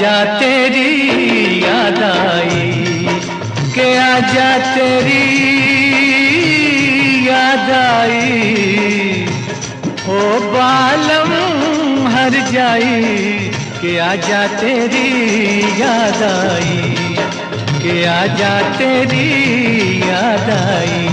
आजा तेरी याद आई, के आजा तेरी याद आई, ओ बालम हर जाई, के आजा तेरी याद आई, के आजा तेरी याद आई।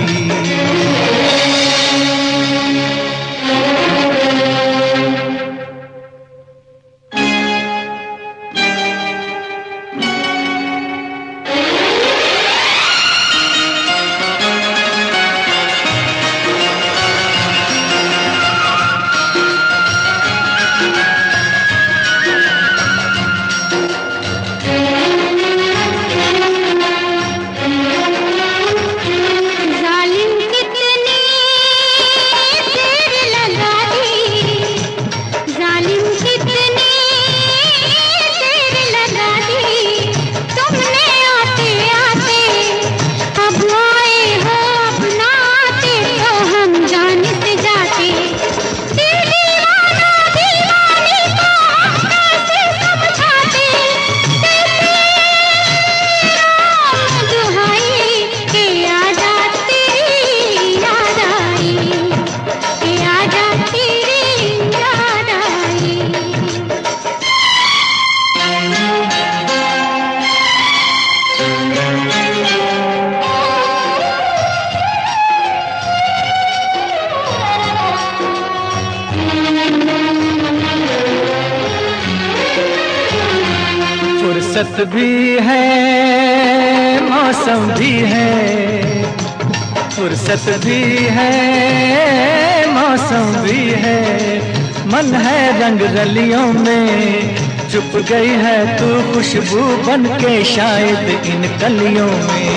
फुर्सत भी है मौसम भी है, फुर्सत भी है मौसम भी है, मन है रंग रलियों में, छुप गई है तू खुशबू बन के शायद इन कलियों में।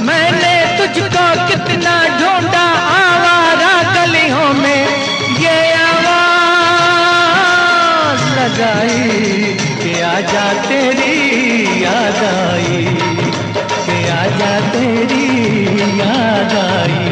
मैंने तुझको कितना ढूंढा आवारा गलियों में, ये आवाज लगाई कि आजा तेरी याद आई, कि आजा तेरी याद आई।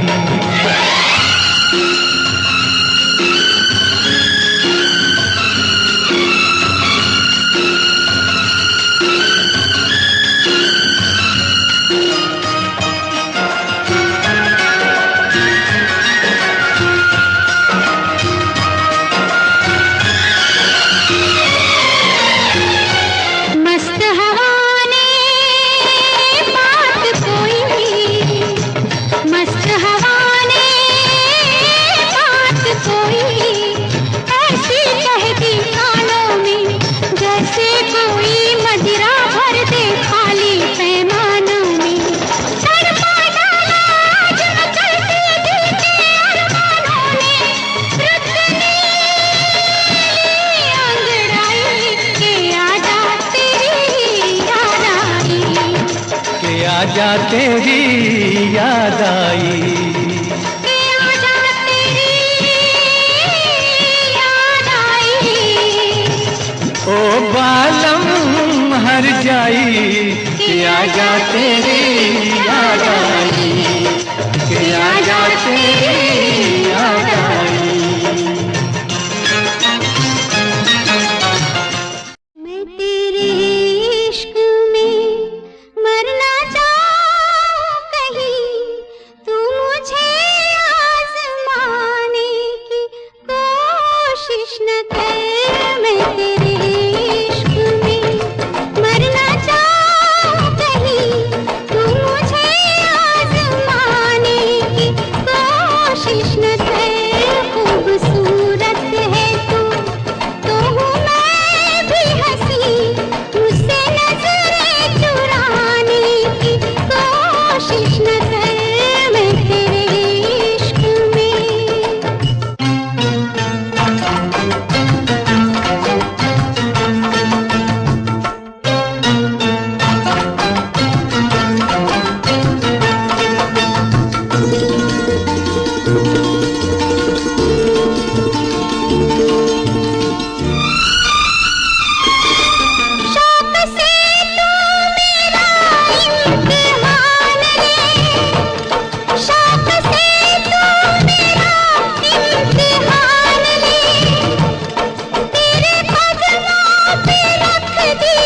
आजा तेरी याद आई, आजा तेरी याद आई, ओ बालम हर जाई, कि आजा तेरी याद आई, कि आजा तेरी याद आई। मैं तेरे इश्क में मरना चाहूं कहीं, तू मुझे आज़माने की कोशिश न कर। मैं तेरे इश्क में मरना चाहूं कहीं, तू मुझे आज़माने की कोशिश न कर। खूबसूरत है तो हूँ मैं भी हंसी, मुझसे नजरें चुराने की कोशिश न कर। मैं तेरे इश्क शौक से तू मेरा इम्तिहान ले, शौक से तू मेरा इम्तिहान ले, तेरे कदमों पे रख दी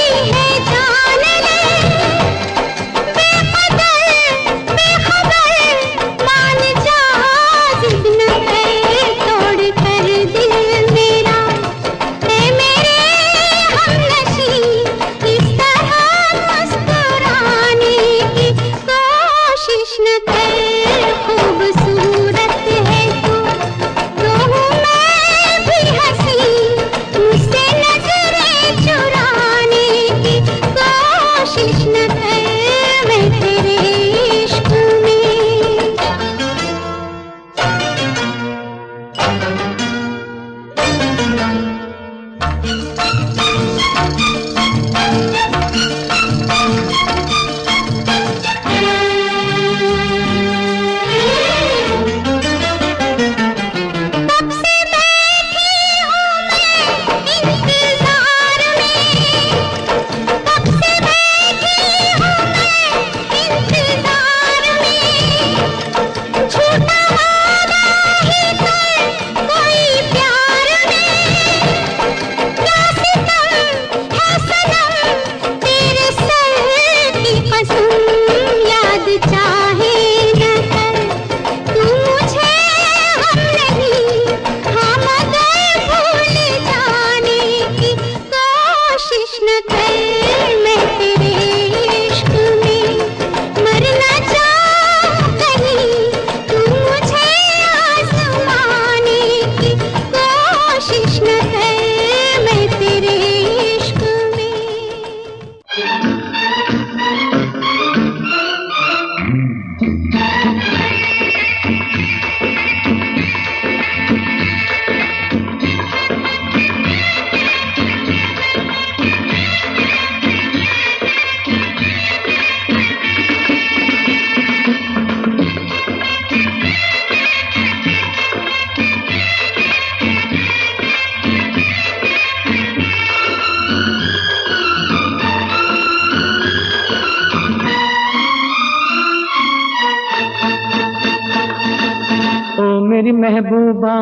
मेरी महबूबा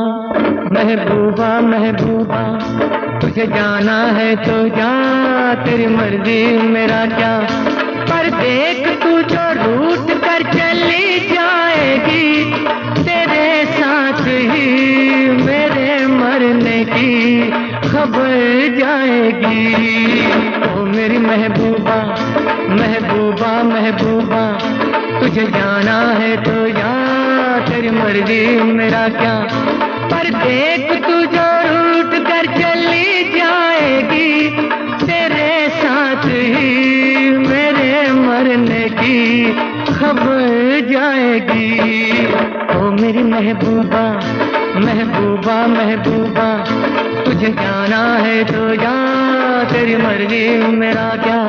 महबूबा महबूबा, तुझे जाना है तो जा, तेरी मर्जी मेरा क्या। पर देख तू जो रूठ कर चली जाएगी, तेरे साथ ही मेरे मरने की खबर जाएगी। ओ मेरी महबूबा महबूबा महबूबा, तुझे जाना है तो जा, तेरी मर्जी मेरा क्या। पर देख तू जो रूठ कर चली जाएगी, तेरे साथ ही मेरे मरने की खबर जाएगी। ओ मेरी महबूबा महबूबा महबूबा, तुझे जाना है तो जा, तेरी मर्जी मेरा क्या।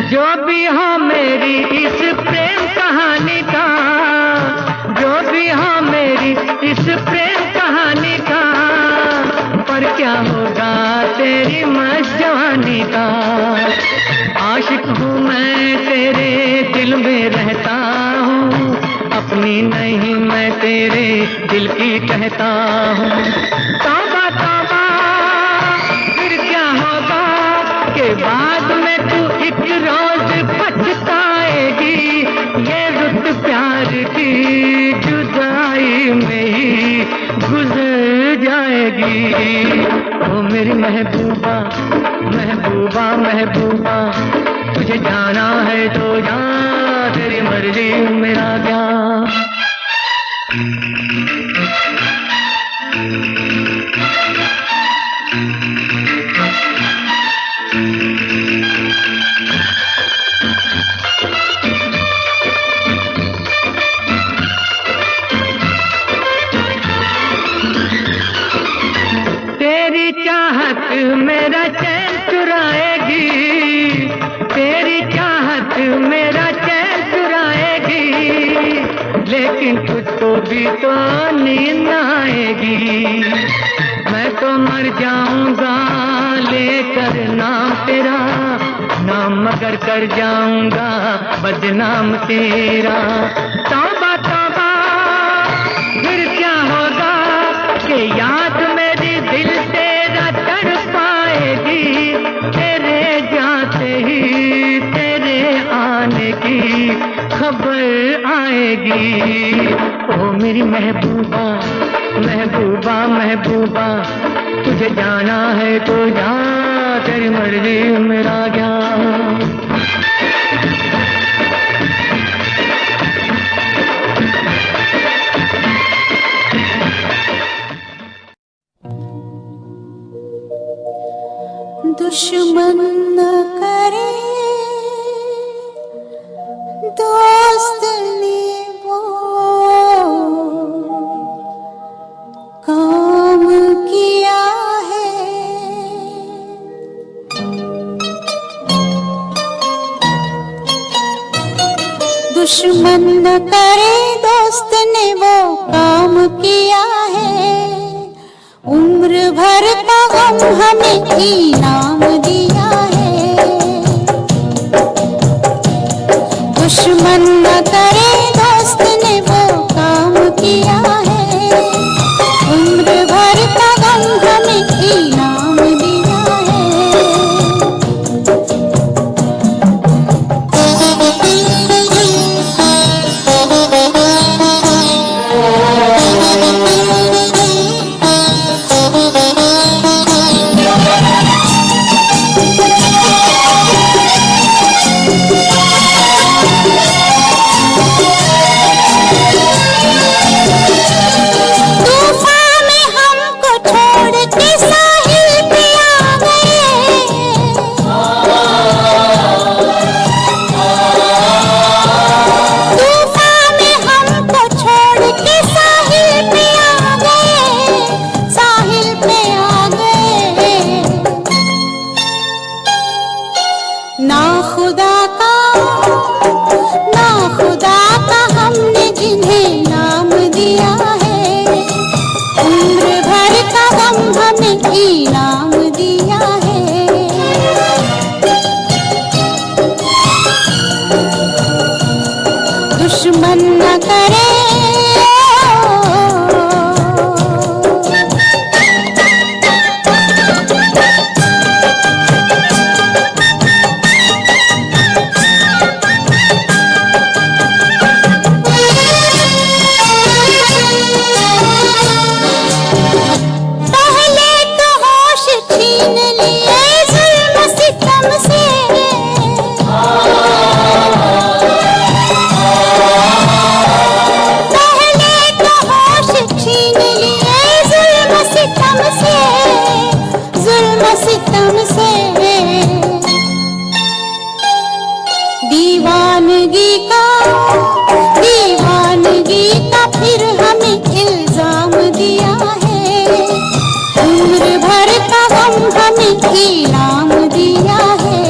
जो भी हो मेरी इस प्रेम कहानी का, जो भी हो मेरी इस प्रेम कहानी का, पर क्या होगा तेरी मस्त जवानी का। आशिक हूँ मैं तेरे दिल में रहता हूँ, अपनी नहीं मैं तेरे दिल की कहता हूँ। तौबा तौबा फिर क्या होगा के बाद में तू एक रोज पछताएगी, ये रुत प्यार की जुदाई में ही गुजर जाएगी। ओ मेरी महबूबा महबूबा महबूबा, तुझे जाना है तो जा, तेरी मर्जी मेरा क्या। तेरी चाहत मेरा चैन चुराएगी, तेरी चाहत मेरा चैन चुराएगी, लेकिन तुझको भी तो नींद आएगी। मैं तो मर जाऊंगा लेकर नाम तेरा, नाम मगर कर जाऊंगा बदनाम तेरा। तौबा तौबा फिर क्या होगा कि याद मेरी दिल तेरा तड़पाएगी, तेरे जाते ही तेरे आने की खबर आएगी। ओ मेरी महबूबा महबूबा महबूबा, तुझे जाना है तो जा, तेरी मर्जी मेरा क्या। दुश्मन न करे दोस्त ने वो काम किया है। दुश्मन न करे दोस्त ने वो काम किया है, उम्र भर का गम हमें इनाम दिया है। दुश्मन न करे दोस्त ने वो काम किया है, उम्र भर का गम हमें इनाम दिया है। छीन लिए जुल्म सितम से, जुल्म सितम से। दीवानगी का, दीवानगी का फिर हमें इल्जाम दिया है, उम्र भर का गम हमें इनाम दिया है।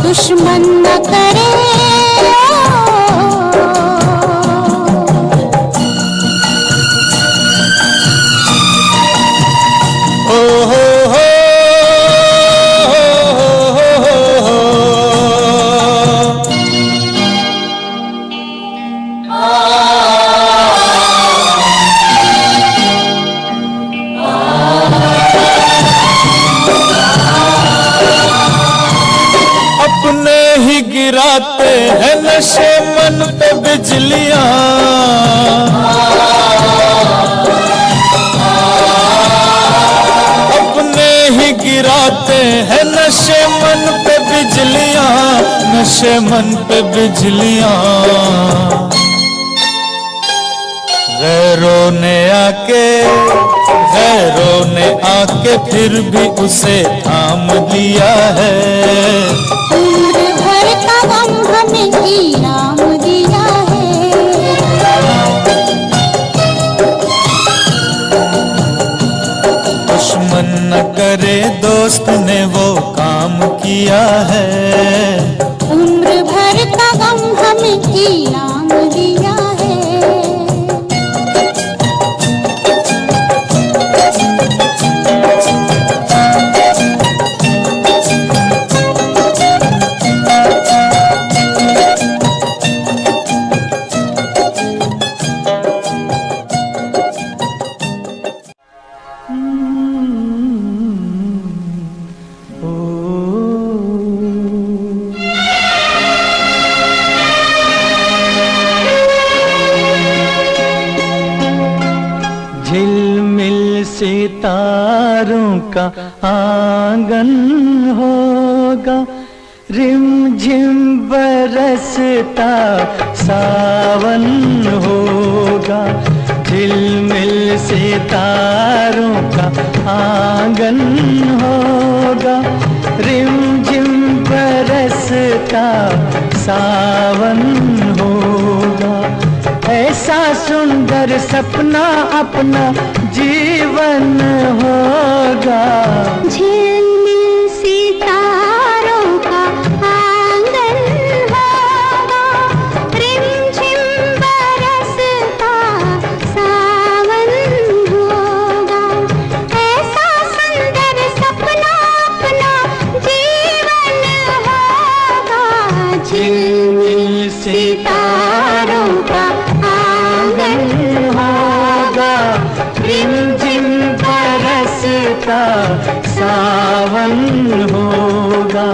दुश्मन न करे गिराते हैं नशे मन पे बिजलियां, अपने ही गिराते हैं नशे मन पे बिजलियां, नशे मन पे बिजलियां। गैरों ने आके, गैरों ने आके फिर भी उसे थाम दिया है, उम्र भर का गम हमें इनाम दिया है। दुश्मन न करे दोस्त ने वो काम किया है, उम्र भर का गम हमें इनाम दिया है। झिलमिल सितारों का आंगन होगा, रिमझिम बरसता सावन होगा। झिलमिल सितारों का आंगन होगा, रिमझिम बरसता सावन होगा। ऐसा सुंदर सपना अपना जीवन होगा। झिलमिल सितारों का आंगन होगा, रिमझिम बरसता सावन होगा। ऐसा सुंदर सपना अपना जीवन होगा। झिलमिल सितारों का होगा, रिमझिम बरसता सावन होगा।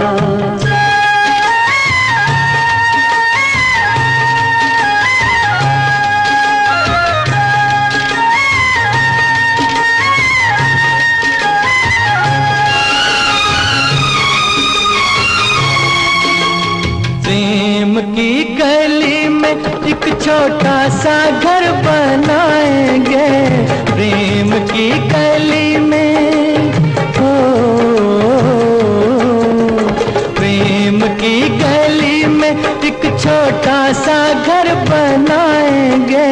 प्रेम की गली में एक छोटा सा घर बनाएंगे, प्रेम की गली में, हो प्रेम की गली में एक छोटा सा घर बनाएंगे।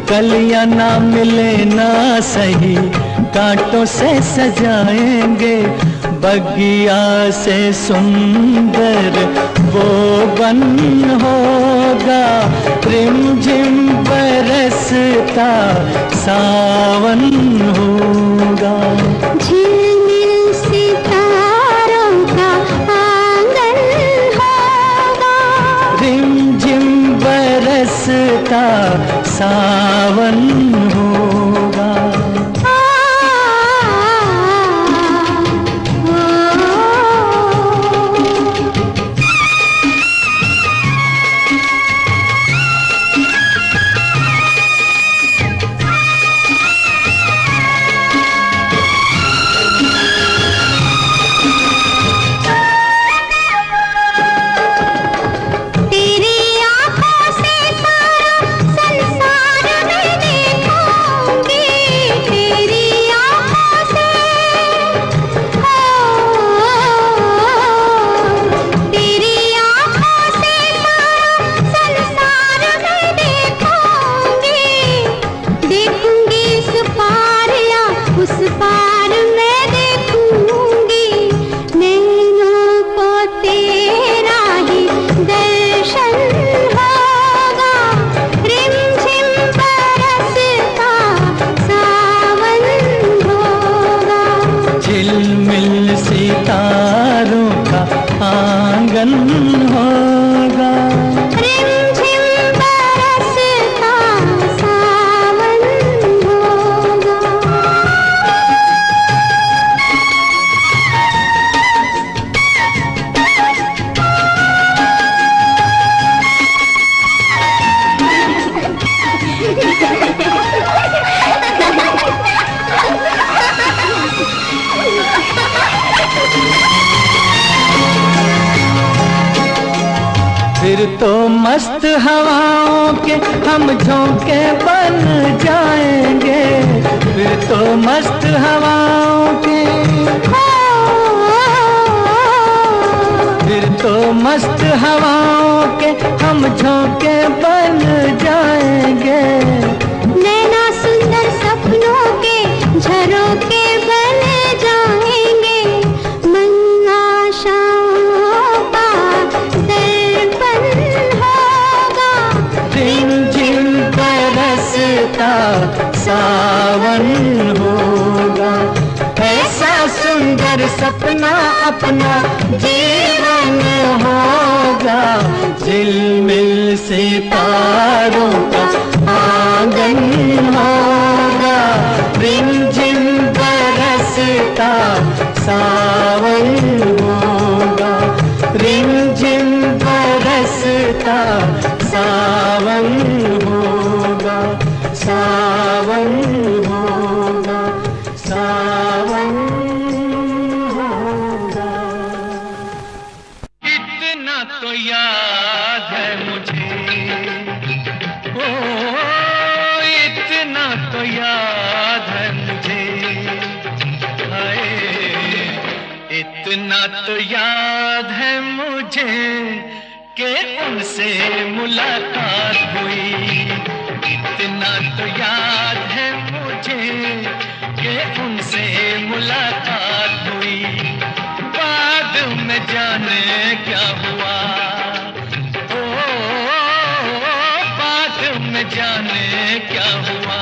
कलियां ना मिले ना सही, कांटों से सजाएंगे। बगिया से सुंदर वो बन होगा, रिमझिम बरसता सावन होगा। झिलमिल सितारों का आंगन होगा, रिमझिम बरसता सावन होगा। तेरे फिर तो मस्त हवाओं के हम झोंके बन जाएंगे, फिर तो मस्त हवाओं के, फिर तो मस्त हवाओं के हम झोंके बन जाएंगे। नैना सुंदर सपनों के झरोखे बन जाएंगे, मन आशाओं का दर्पण होगा, रिमझिम बरसता सावन होगा। ऐसा सुंदर सपना अपना जीवन होगा, झिलमिल सितारों का आंगन होगा, रिमझिम बरसता सावन होगा, रिमझिम बरसता सावन होगा, सावन होगा, सावन होगा। इतना तो याद है मुझे, ओ इतना तो याद है मुझे, हाय इतना तो याद है मुझे कि उनसे मुलाकात हुई। इतना तो याद है मुझे कि उनसे मुलाकात हुई। बाद में जाने क्या हुआ, ओ बाद में जाने क्या हुआ,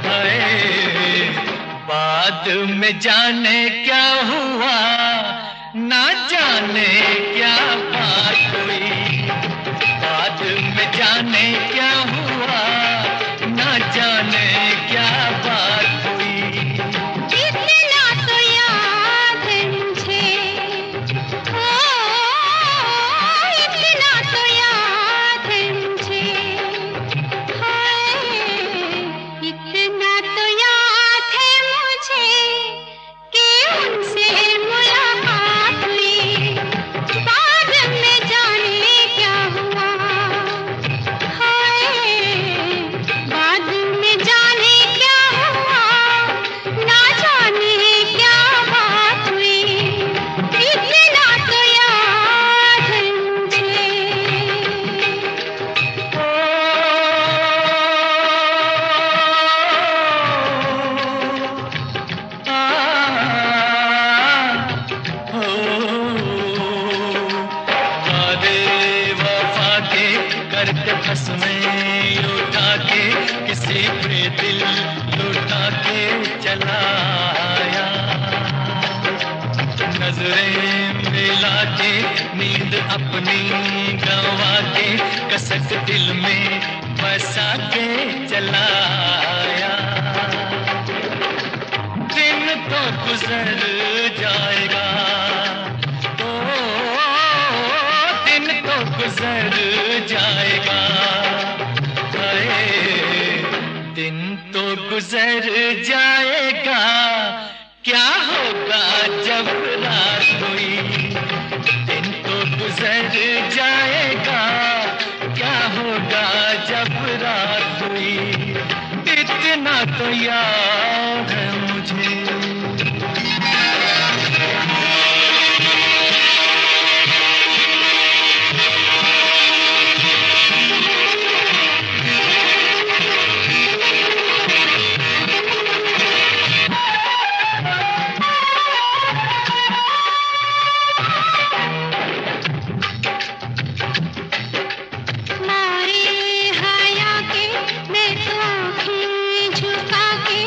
हाय बाद में जाने क्या हुआ, ना जाने क्या बात हुई। बाद में जाने क्या हुआ, ना जाने क्या बात हुई। इतना तो याद है मुझे, ओ इतना तो याद है मुझे, हाय इतना तो याद है मुझे कि उनसे मुलाकात हुई। बाद में जाने क्या हुआ, हाय बाद में जाने क्या हुआ, ना जाने क्या बात हुई। इतना तो याद है मुझे। वादे वफा के करके बस में उठा के किसी पे दिल लुटा के चला आया। नजरें मिला के नींद अपनी गंवा के कसक दिल में बसा के चला आया। दिन तो गुजर जाएगा, ओ दिन तो गुजर जाएगा, हाय दिन तो गुजर जाएगा, क्या होगा जब रात हुई। दिन तो गुजर जाएगा, क्या होगा जब रात हुई। इतना तो याद है मुझे। मारे हया के मैं तो आँखें झुका के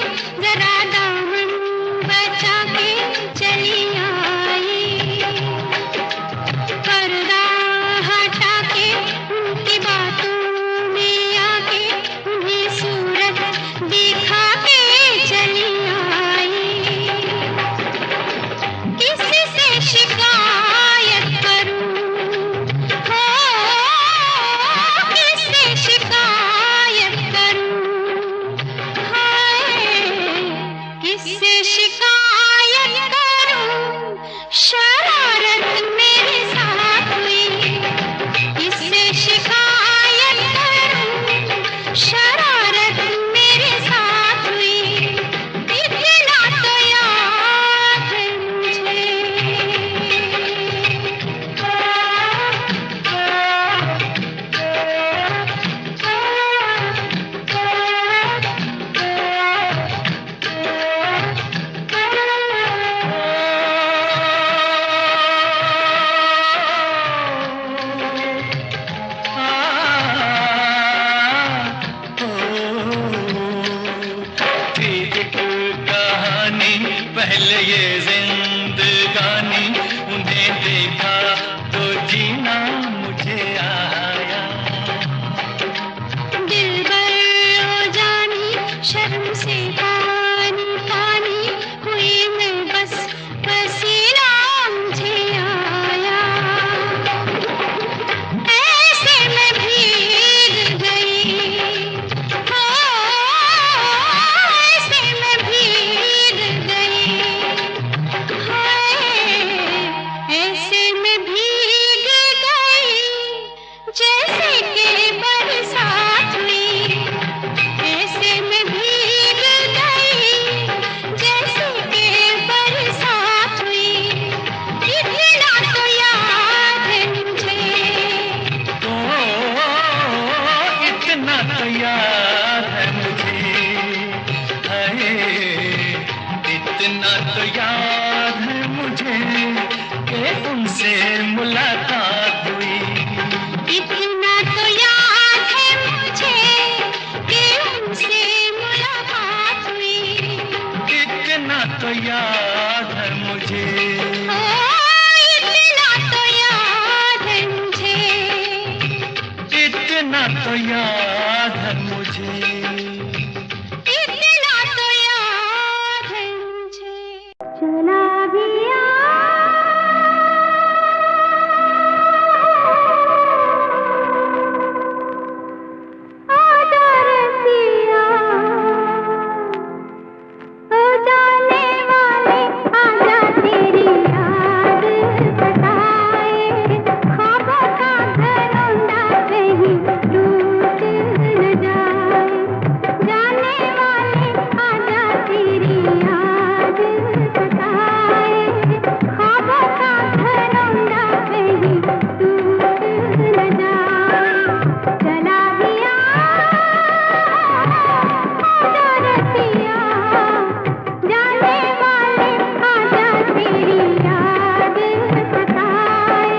तो याद है मुझे, इतना तो याद है मुझे। चला गया आजा रसिया, ओ जाने वाले आजा, तेरी याद सताए, ख्वाबों का घरौंदा कहीं टूट न जाए। जाने वाले आजा, तेरी याद सताए, ख्वाबों का घरौंदा कहीं टूट न जाए। चला गया आजा रसिया, जाने वाले आजा, तेरी याद सताए,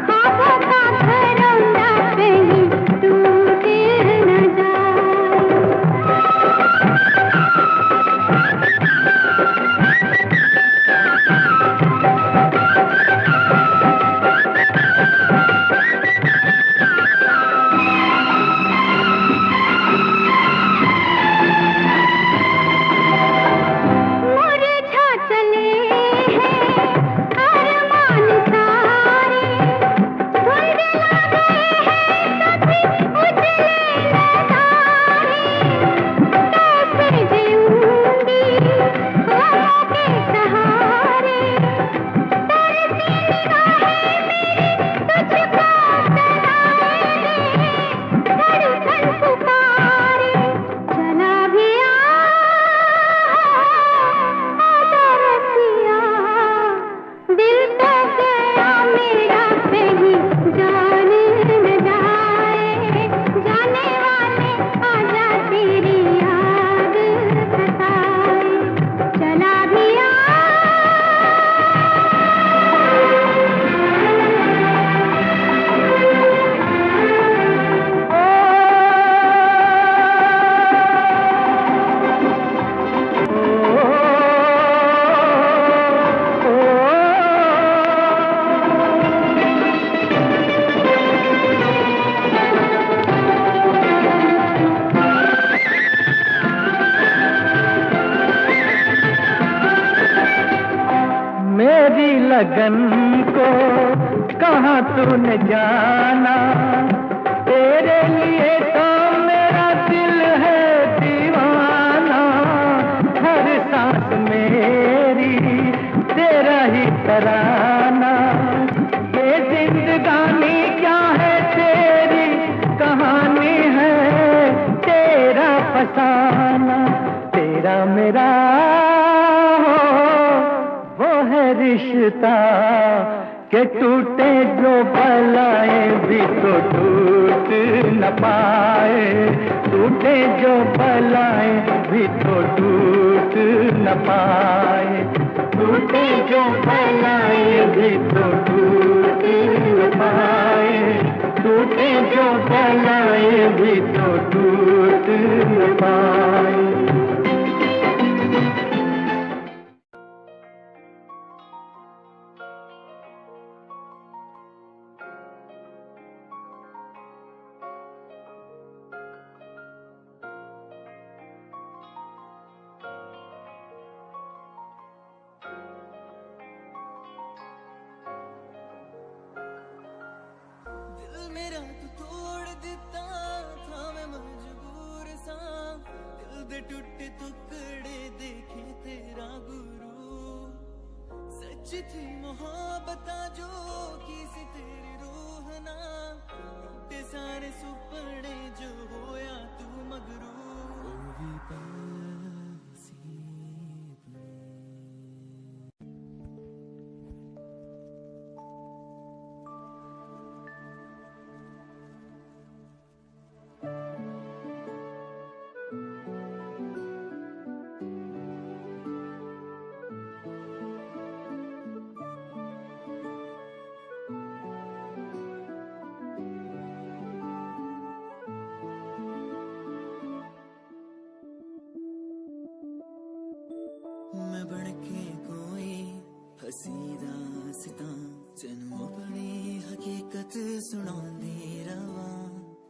ख्वाबों का घरौंदा कहीं टूट न जाए। मुरझा चले हैं अरमान सारे, धुंधला गए हैं सभी उजले नजारे। कैसे जीऊंगी गमों के सहारे, तरसी निगाहें मेरी तुझको सताए रे, धड़कन पुकारे। चला गया आजा रसिया, दिल तो गया मेरा कहीं जान न जाए। जाने वाले आजा, तेरी याद सताए। चला गया मेरी लगन को कहाँ तूने जाना, तेरे लिए तो मेरा दिल है दीवाना। हर सांस मेरी तेरा ही तराना, ये जिंदगानी क्या है तेरी कहानी है, तेरा फसाना। तेरा मेरा वो है रिश्ता के टूटे जो भलाए भी तो टूट न पाए, टूटे जो भलाए भी तो टूट न पाए, टूटे जो भलाए भी तो टूट न पाए, टूटे जो भलाए भी तो टूट न पाए। दिल मेरा तू तोड़ दिता था, मैं मजबूर सा, दिल दे टूटे टुकड़े देखे तेरा गुरु। सच थी मोहब्बत जो किसी तेरी रूह ना, टूटे सारे सुपने जो होया तू मगरू। ओ भी पासी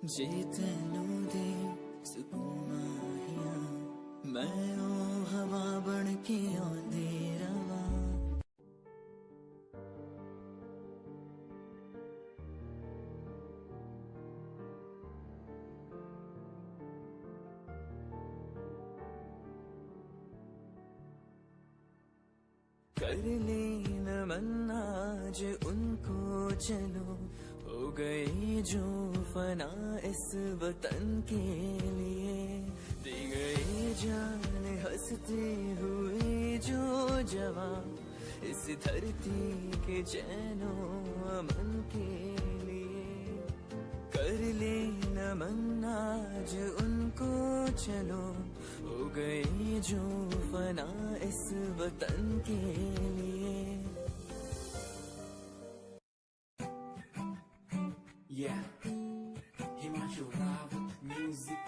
जे तेनू दे सुकून माहिया मैं ओ हवा बन के आंदी रवा। कर ले नमन आज उनको चलो हो गए जो फना इस वतन के लिए, दे गए जान हंसते हुए जो जवान इस धरती के चैनो अमन के लिए। कर ले नमन आज उनको चलो हो गए जो फना इस वतन के लिए। Yeah, Himanshu Rao music,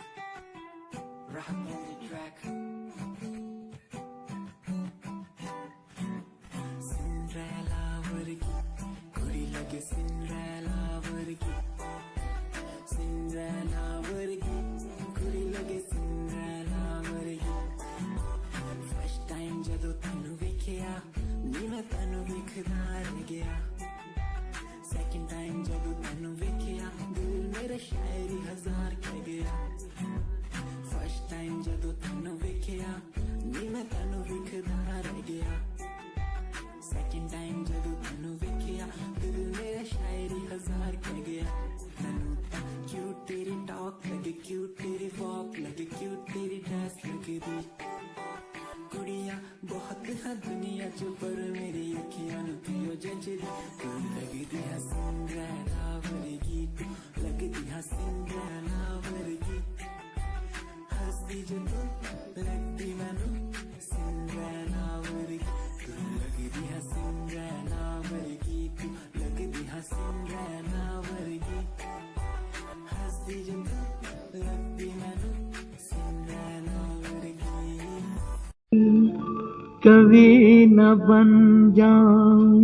rap on the track. Cinderella vargi, kudi lage Cinderella vargi. Cinderella vargi, kudi lage Cinderella vargi. First time jado tanu vekhya, ni main tanu vekhda reh gaya. Second time जब तैनू वेखिया दिल मेरा शायरी हजार कह गया। First time जब तैनू वेखिया नी मैं तैनू वेखदा रह गया। Second time जब तैनू वेखिया दिल मेरा शायरी हजार कह गया। तैनू ता क्यूट तेरी टॉक लगे, क्यूट तेरी वॉक लगे, क्यूट तेरी ड्रेस लगे दी। कुड़िया बहुत है दुनिया च पर मेरी अखियां नू पियो जजदी। तू लगदी है सिंड्रेला वर्गी, तू लगदी है सिंड्रेला वर्गी। हंसदी जो तू लगदी मैनू सिंड्रेला वर्गी। तू लगदी है सिंड्रेला वर्गी, तू लगदी है सिंड्रेला वर्गी। हंसदी जो तू लगदी मैनू सिंड्रेला वर्गी। कभी न बन जाऊं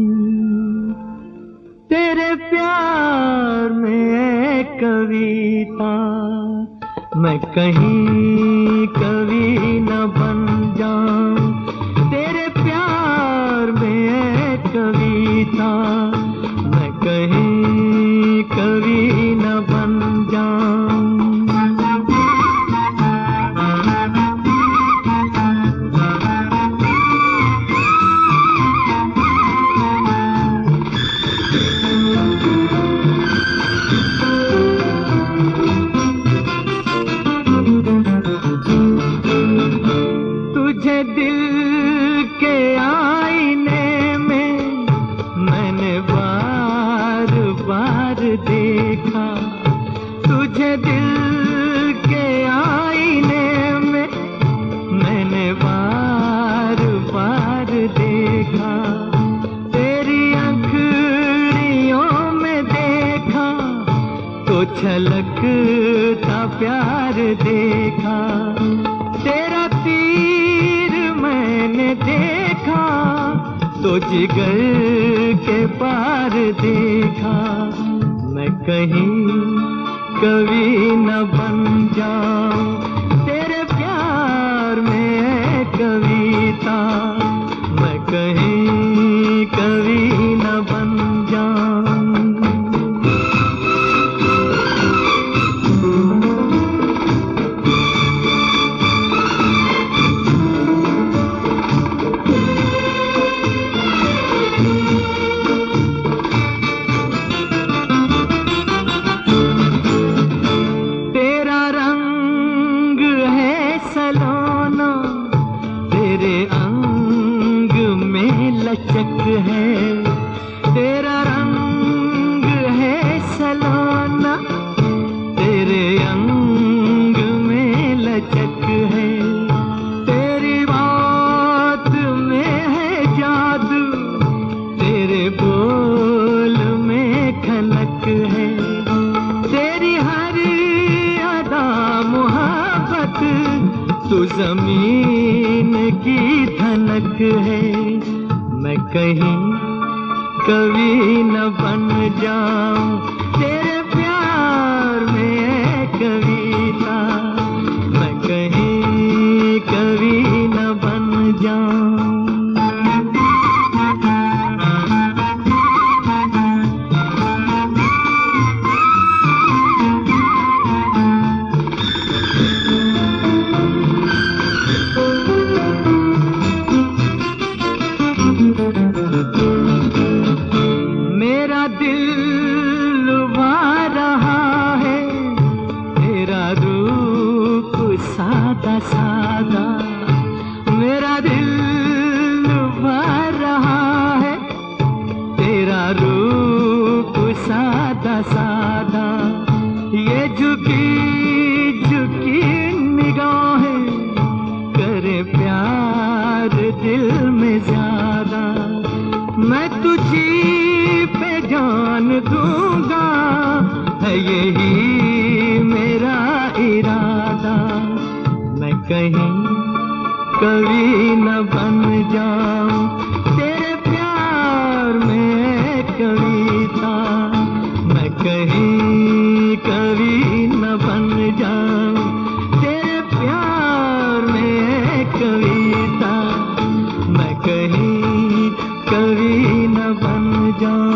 तेरे प्यार में कविता, मैं कहीं कभी न बन जाऊं तेरे प्यार में कविता, मैं कहीं कभी न बन जाऊं। देखा तुझे दिल के आईने में, मैंने बार बार देखा तेरी आँखों में देखा तो छलकता प्यार देखा। तेरा तीर मैंने देखा तो जिगर के पार देखा, मैं कहीं कभी न बन जाऊं तेरे प्यार में कविता, मैं कहीं कभी न बन जाऊं। लचक है तेरा रंग है सलोना, तेरे अंग में लचक है, तेरी बात में है जादू, तेरे बोल में खनक है, तेरी हर अदा मोहब्बत तू जमीन की धनक है, मैं कहीं कभी न बन जाऊं तेरे प्यार में झुकी झुकी निगाहें करे प्यार दिल में ज्यादा, मैं तुझी पे जान दूंगा, है यही मेरा इरादा। मैं कहीं कभी न बन जाऊं तेरे प्यार में कविता, मैं कहीं कभी न बन जाऊं तेरे प्यार में कविता, मैं कहीं कभी न बन जाऊं।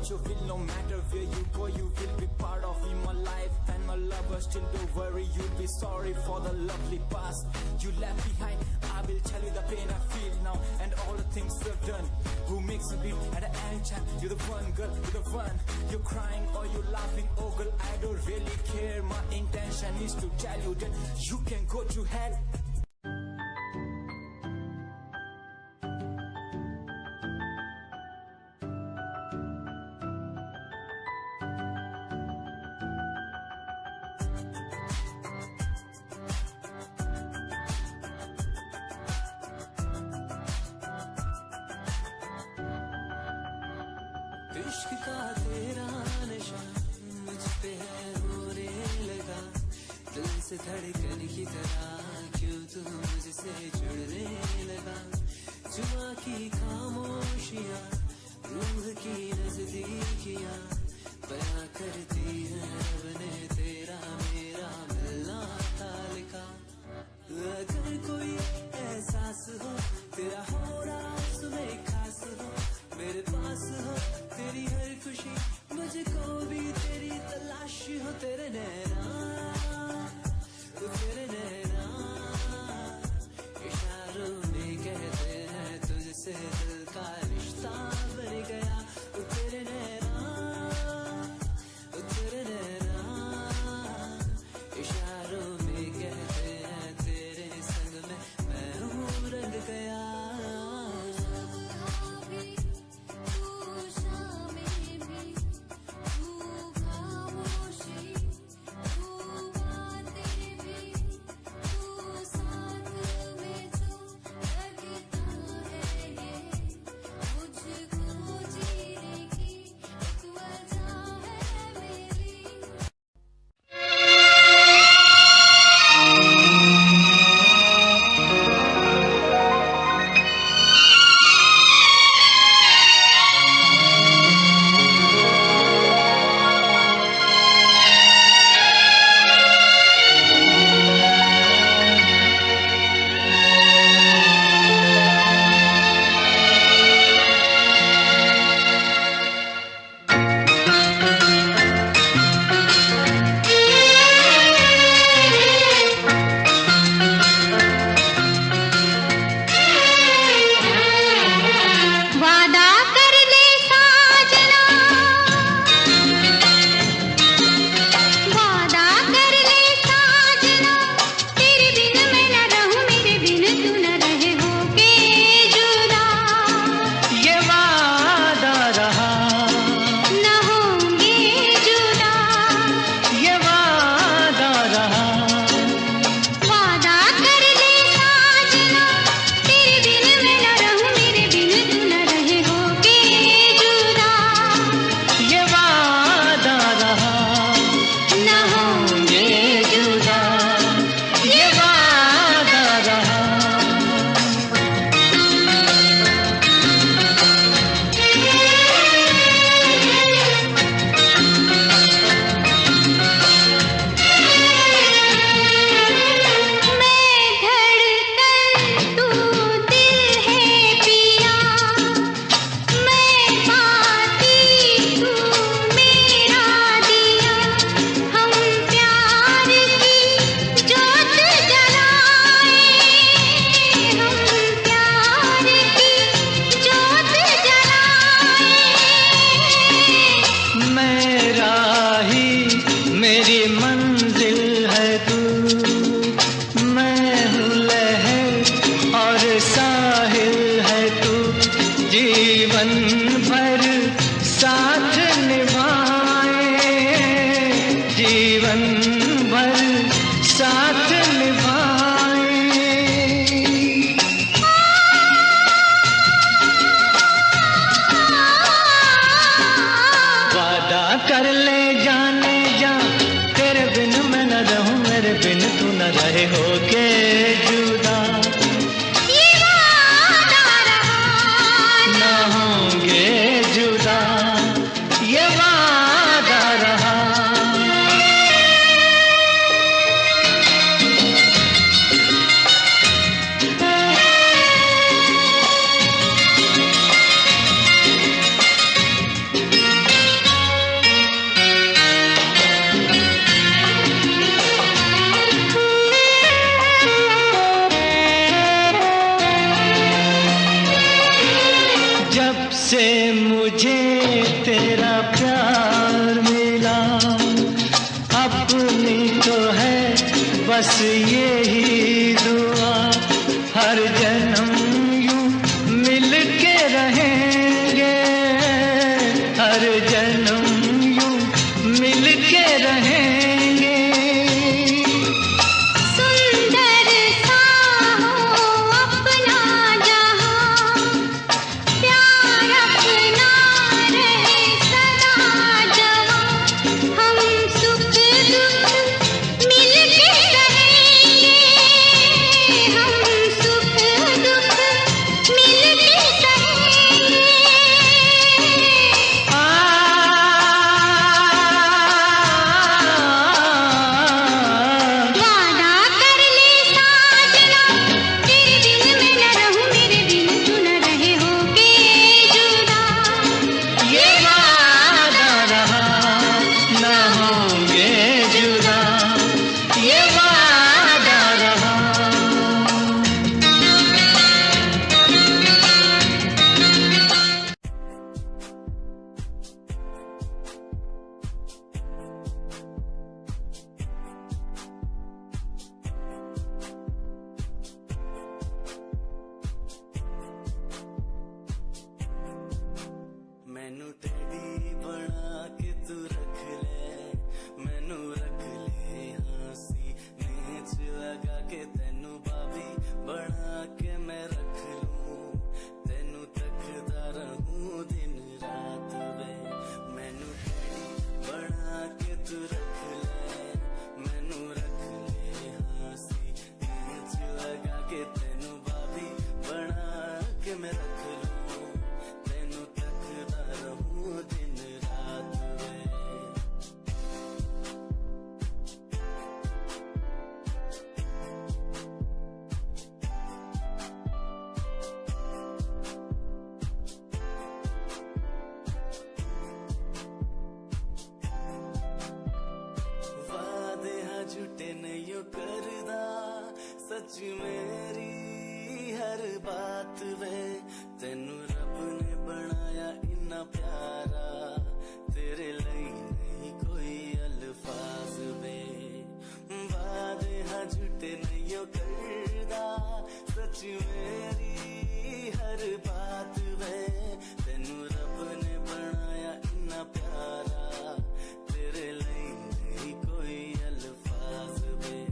You feel no matter where you go, you will be part of in my life and my lover. Still don't worry, you'll be sorry for the lovely past you left behind. I will tell you the pain I feel now and all the things you've done. Who makes me beat at any time? You're the one, girl, you're the one. You're crying or you're laughing, oh girl, I don't really care. My intention is to tell you that you can go to hell. इश्क का तेरा नशा मुझ पे है होने लगा, दिल से धड़कन की तरह क्यों तू मुझसे जुड़ने लगा। जुबां की खामोशियां रूह की नजदीकियां बयां करती है रब ने तेरा मेरा मिलना था लिखा। अगर कोई एहसास हो तेरा हो रहा सुबह खास हो, मेरे पास हो तेरी हर खुशी, मुझको भी तेरी तलाश हो। तेरे नैना तेरे नैना जीवन भर साथ निभाए, जीवन भर साथ निभाए। वादा कर ले जाने जा, तेरे बिन मैं न रहूं, मेरे बिन तू न रहे, होके जुदा से मुझे तेरा प्यार मिला, अपनी तो है बस यही दुआ, हर जन्म यूं मिल के रहेंगे, हर जन्म यूं मिल के रहेंगे। मैनू टेडी बना के तू रख ले, मैनू रख ले हंसी नीच लगा के, तेनू बाबी बना के मैं रख लूं, तेनू तकदा रहूं दिन रात वे। मैनू टेडी बना के तू रख ले, मैनू रख ले हंसी नीच लगा के, तेनू बाबी बना के मैं रख लूं, तेनू तकदा रहूं दिन रात वे। वादे हा झूठे नहीं करदा, सच मेरी हर बात वे, तेनू रब ने बनाया इन्ना प्यारा, तेरे लिए नहीं कोई अल्फाज वे। वादे हा झूठे नहीं करदा, सच मेरी हर बात वे, तेनू रब ने बनाया इन्ना प्यारा, तेरे लिए नहीं कोई अल्फाज वे।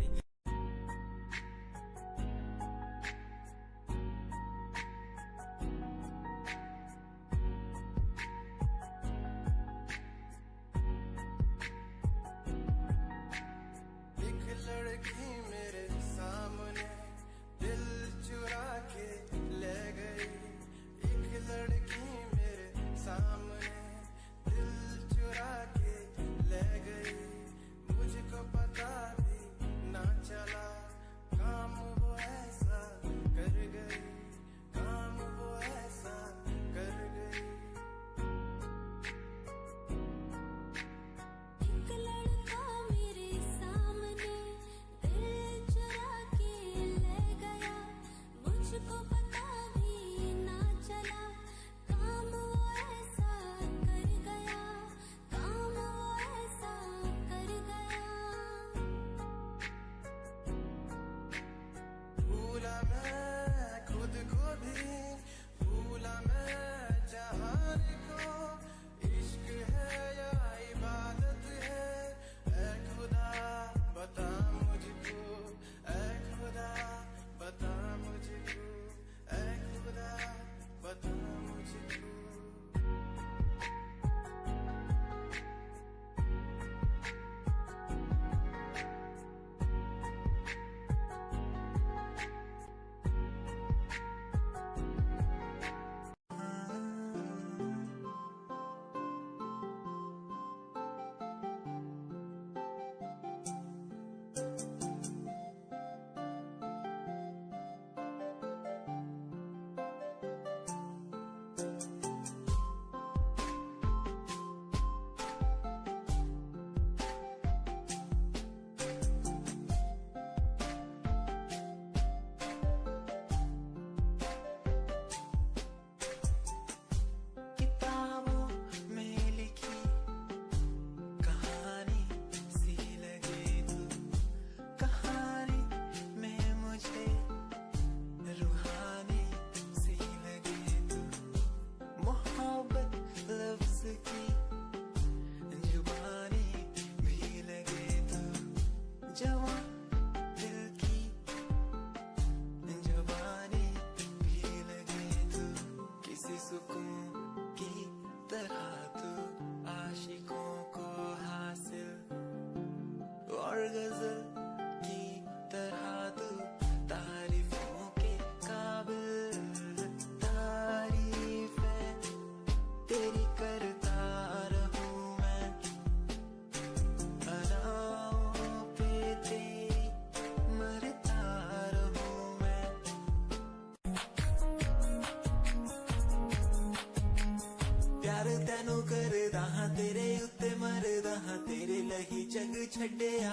तेरे उत्ते मरदा हां तेरे लही जग छड्डिया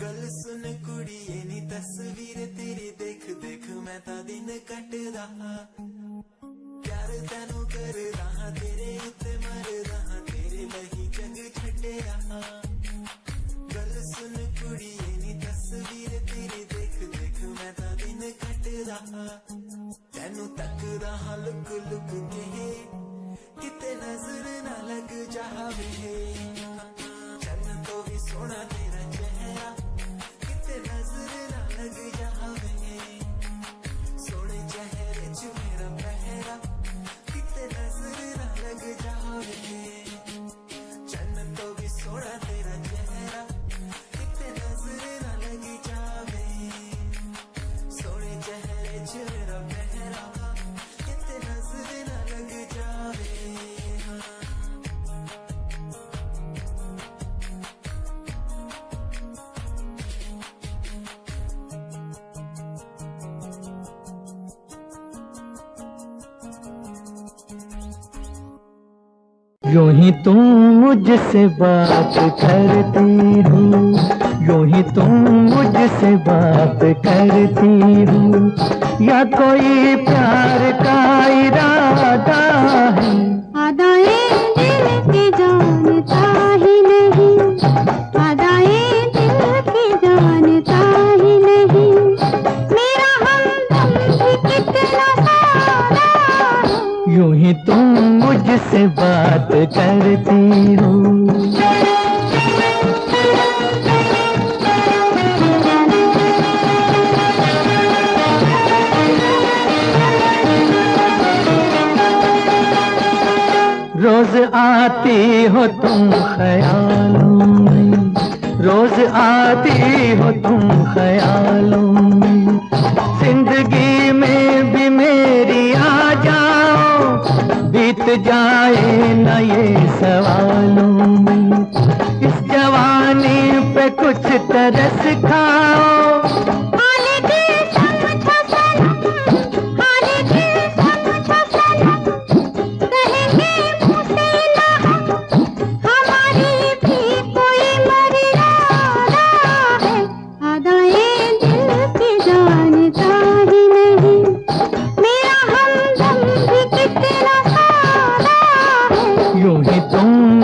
गल सुन कुड़िए नी तस्वीर तेरी देख देख मैं तां दिन कटदा प्यार तैनू करदा हां तेरे उत्ते मरदा हां तेरे लही जग छड्डिया गल सुन कुड़िए नी तस्वीर तेरी देख देख मैं तां दिन कटदा तैनू तकदा हां लुक लुक के किते नजर ना लग जावे चन्न तो भी सोना तेरा चेहरा किते नजर ना लग जावे सोने चेहरे च मेरा पहरा किते नजर ना लग जावे चन्न तो भी सोना तेरा चेहरा किते नजर ना लग जावे सोने चेहरे च मेरा पहरा किते नजर ना लग जावे यूं ही तुम मुझसे बात करती हो, यूं ही तुम मुझसे बात करती हो, या कोई प्यार का इरादा है? अदाएं दिल की जानता ही नहीं, अदाएं दिल की जानता ही नहीं, मेरा हमदम भी कितना सादा है। यूं ही तुम मुझसे बात करती हो। रोज आती हो तुम ख्यालों में, रोज आती हो तुम ख्यालों में, जिंदगी में भी मेरी आ जाओ, बीत जाए न ये सवालों में, इस जवानी पे कुछ तरस खाओ।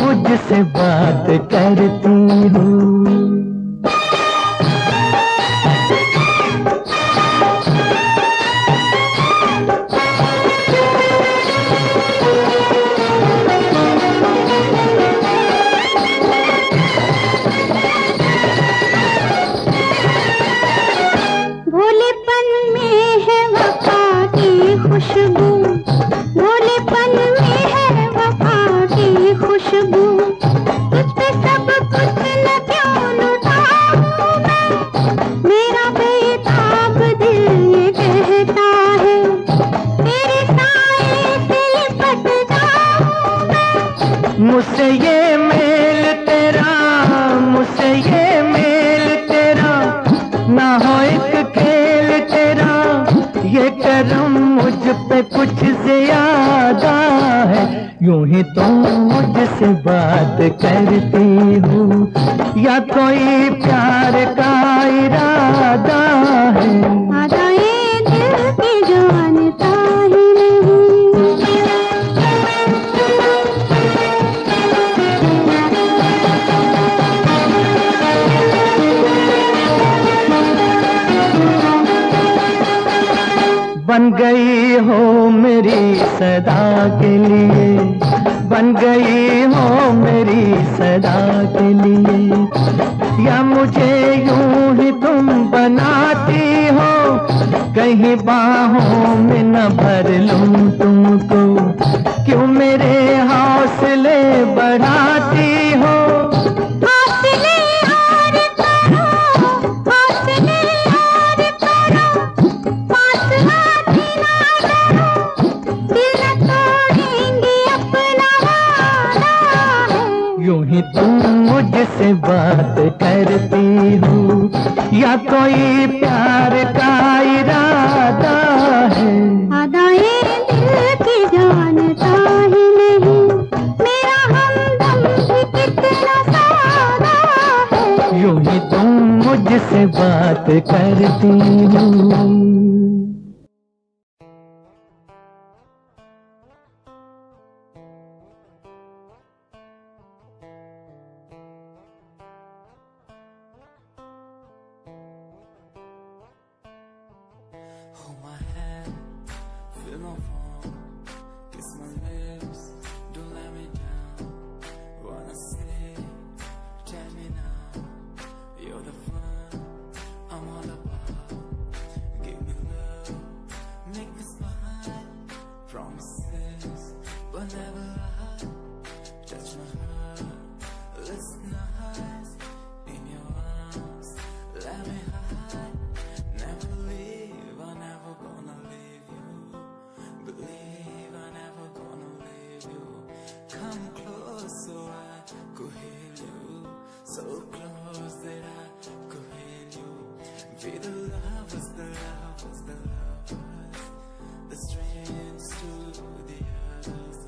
मुझसे बात करती हो। भोलेपन में है वफा की खुशबू, भोलेपन में है वफा की खुशबू, तुझ पे सब कुछ न क्यों लुटाऊं मैं, मेरा बेताब दिल ये कहता है, तेरे साए से लिपट जाऊं मैं। मुझसे ये मेल तेरा, मुझसे ये मेल तेरा, ना हो एक खेल तेरा, ये करम मुझ पे कुछ ज्यादा है। यूं ही तुम मुझसे बात करती हो, या कोई प्यार का इरादा है? अदाएं दिल की जानता ही नहीं। बन गई हो मेरी सदा के लिए, बन गई हो मेरी सदा के लिए, या मुझे यूं ही तुम बनाती हो, कहीं बाहों में न भर लूं तुमको, क्यों मेरे हौसले बढ़ाती हो? हौसले और करो, हौसले और करो, पास हाथी ना डरो, दिल न तोड़ेंगे अपना वादा है। यूं ही तुम मुझसे बात करती हो, या कोई प्यार का इरादा है? अदाएं दिल की जानता ही नहीं, मेरा करती हूँ। Hold my hand, feel my palm, kiss my lips, don't let me down. Wanna say, tell me now, you're the fun I'm all about. Give me love, make me smile, promises, but never lie. Touch my heart, listen nice, in your arms, let me hide. Never leave, I'm never gonna leave you. Believe I'm never gonna leave you. Come close so I could heal you. So close that I could heal you. Be the lovers, the lovers, the lovers. The strangers to the others.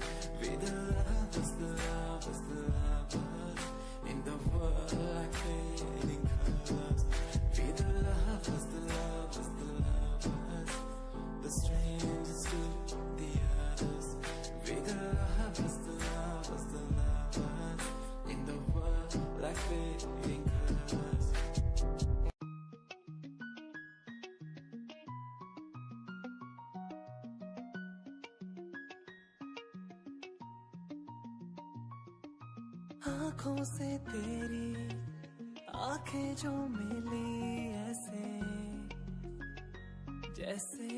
Be the lovers, the lovers, the lovers. In the world like fading colors. Be the lovers, the lovers, the lovers. The strangers to the others. Be the lovers, the lovers, the lovers. In the world like fading colors. आँखों से तेरी आंखें जो मिली ऐसे जैसे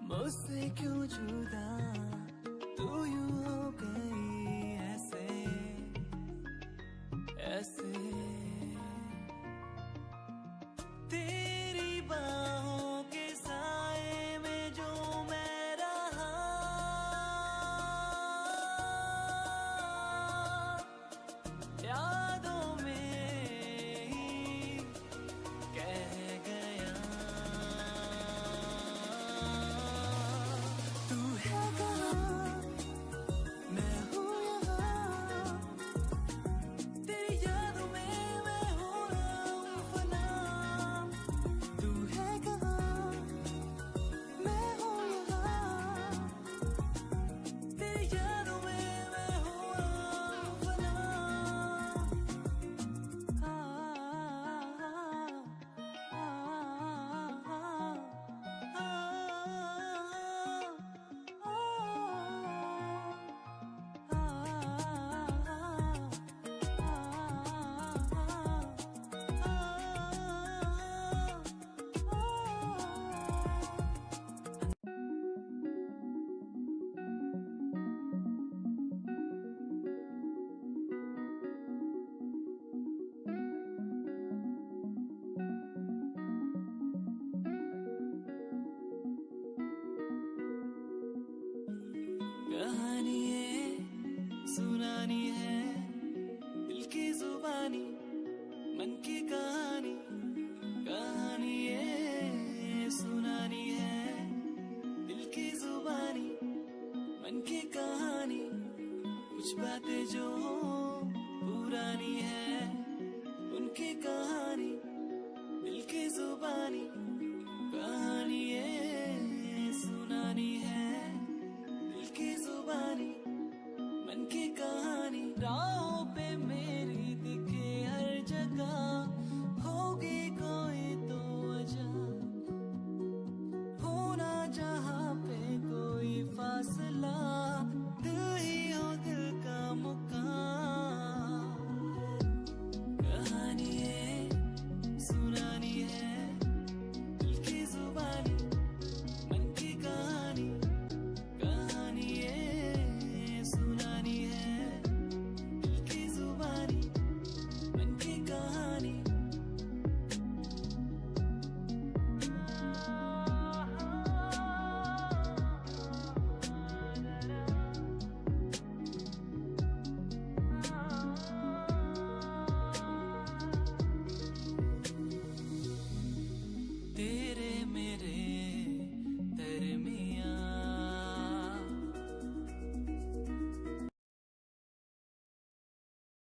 मुझसे क्यों जुदा तू यूं हो गई ऐसे ऐसे तेरी बाहों के साए में जो मैं रहा यादों में ही कह गया तू है कहाँ मैं हूँ यहाँ तेरी यादों में मैं हो रहा हूँ फना तू है कहाँ मैं हूँ यहाँ तेरी यादों में मैं हो रहा हूँ फना कहानी है सुनानी है दिल की जुबानी मन की कहानी कहानी है सुनानी है दिल की जुबानी मन की कहानी कुछ बातें जो पुरानी है उनकी कहानी दिल की जुबानी